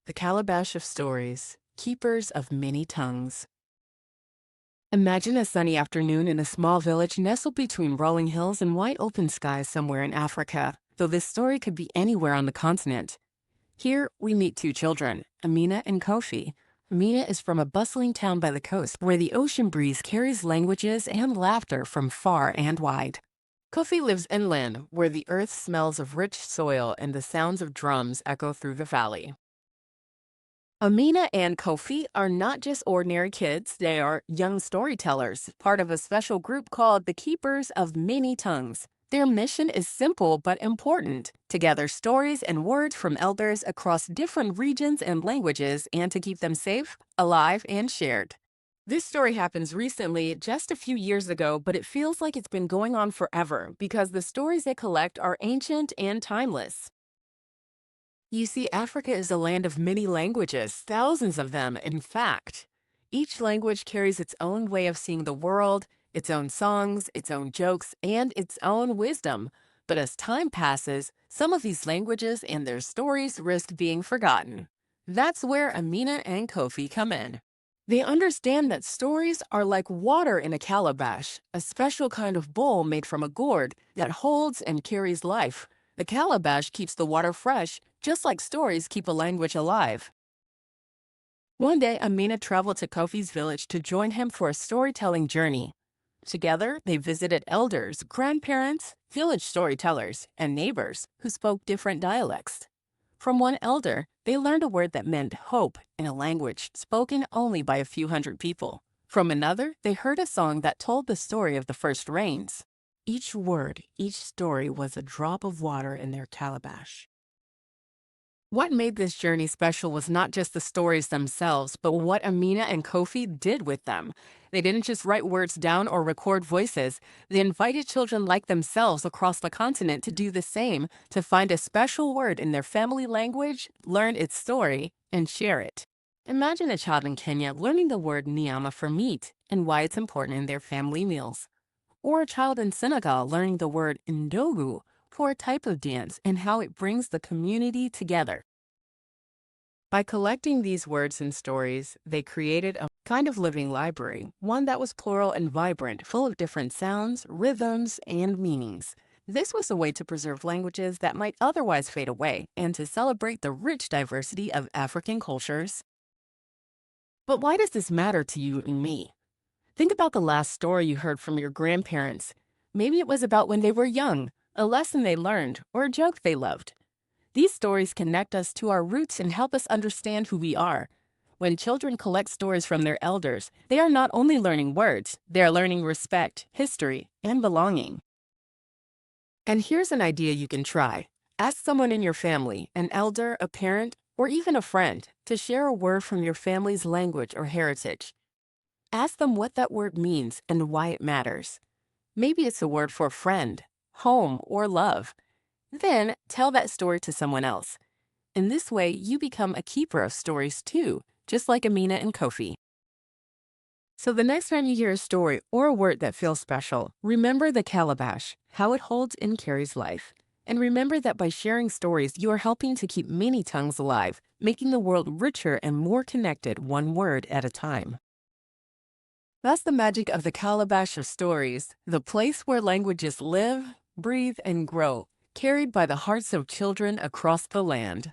The Calabash of Stories, Keepers of Many Tongues. Imagine a sunny afternoon in a small village nestled between rolling hills and wide open skies somewhere in Africa, though this story could be anywhere on the continent. Here, we meet two children, Amina and Kofi. Amina is from a bustling town by the coast where the ocean breeze carries languages and laughter from far and wide. Kofi lives inland, where the earth smells of rich soil and the sounds of drums echo through the valley. Amina and Kofi are not just ordinary kids, they are young storytellers, part of a special group called the Keepers of Many Tongues. Their mission is simple but important, to gather stories and words from elders across different regions and languages and to keep them safe, alive, and shared. This story happens recently, just a few years ago, but it feels like it's been going on forever because the stories they collect are ancient and timeless. You see, Africa is a land of many languages, thousands of them, in fact. Each language carries its own way of seeing the world, its own songs, its own jokes, and its own wisdom. But as time passes, some of these languages and their stories risk being forgotten. That's where Amina and Kofi come in. They understand that stories are like water in a calabash, a special kind of bowl made from a gourd that holds and carries life. The calabash keeps the water fresh, just like stories keep a language alive. One day, Amina traveled to Kofi's village to join him for a storytelling journey. Together, they visited elders, grandparents, village storytellers, and neighbors who spoke different dialects. From one elder, they learned a word that meant hope in a language spoken only by a few hundred people. From another, they heard a song that told the story of the first rains. Each word, each story was a drop of water in their calabash. What made this journey special was not just the stories themselves, but what Amina and Kofi did with them. They didn't just write words down or record voices. They invited children like themselves across the continent to do the same, to find a special word in their family language, learn its story, and share it. Imagine a child in Kenya learning the word nyama for meat and why it's important in their family meals. Or a child in Senegal learning the word ndogu for a type of dance and how it brings the community together. By collecting these words and stories, they created a kind of living library, one that was plural and vibrant, full of different sounds, rhythms, and meanings. This was a way to preserve languages that might otherwise fade away and to celebrate the rich diversity of African cultures. But why does this matter to you and me? Think about the last story you heard from your grandparents. Maybe it was about when they were young, a lesson they learned, or a joke they loved. These stories connect us to our roots and help us understand who we are. When children collect stories from their elders, they are not only learning words, they are learning respect, history, and belonging. And here's an idea you can try. Ask someone in your family, an elder, a parent, or even a friend, to share a word from your family's language or heritage. Ask them what that word means and why it matters. Maybe it's a word for friend, home, or love. Then tell that story to someone else. In this way, you become a keeper of stories too, just like Amina and Kofi. So the next time you hear a story or a word that feels special, remember the calabash, how it holds and carries life. And remember that by sharing stories, you are helping to keep many tongues alive, making the world richer and more connected one word at a time. That's the magic of the Calabash of Stories, the place where languages live, breathe, and grow, carried by the hearts of children across the land.